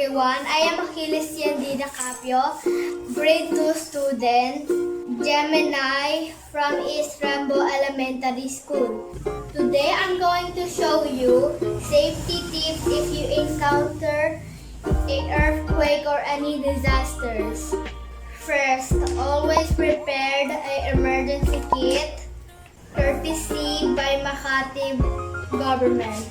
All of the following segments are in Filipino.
everyone. I am Achilles Dacapio, grade 2 student, Gemini from East Rambo Elementary School. Today I'm going to show you safety tips if you encounter an earthquake or any disasters. First, always prepared an emergency kit, courtesy by Makati government.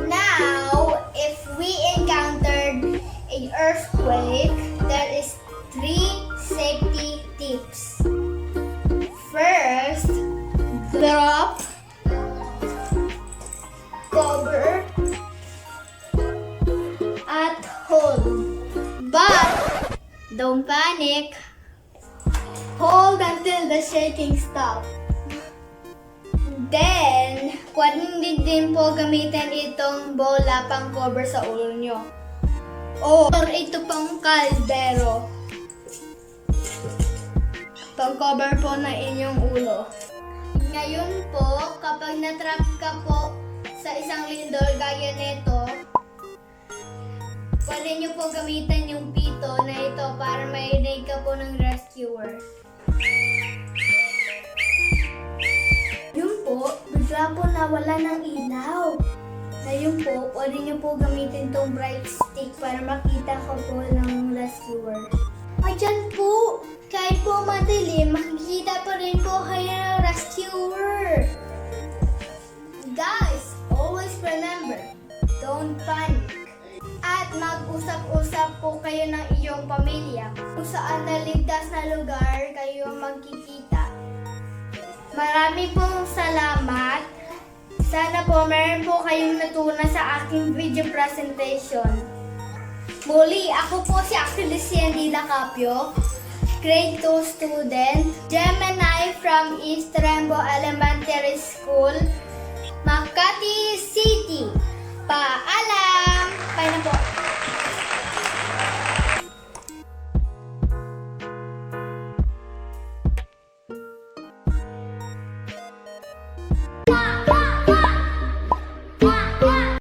Now, if we encountered an earthquake, there is 3 safety tips. First, drop, cover, at hold. But don't panic. Hold until the shaking stops. Then, pwedeng din po gamitin itong bola pang cover sa ulo nyo. Or ito pang kaldero. Pang cover po na inyong ulo. Ngayon po, kapag natrap ka po sa isang lindol gaya nito, pwede nyo po gamitin yung pito na ito para marinig ka po ng rescuer. Bigla po nawala ng ilaw. Ngayon po, pwede nyo po gamitin tong bright stick para makita ko po ng rescuer. Ayan po, kahit po madilim, makikita pa rin po kayo ng rescuer. Guys, always remember, don't panic. At mag-usap-usap po kayo ng iyong pamilya kung saan naligtas na lugar kayo magkikita. Marami pong salamat. Sana po meron po kayong natutunan sa aking video presentation. Muli, ako po si Achilles Dacapio, grade 2 student, Gemini from East Rambo Elementary School, Makati City. Paalam! Bye na po.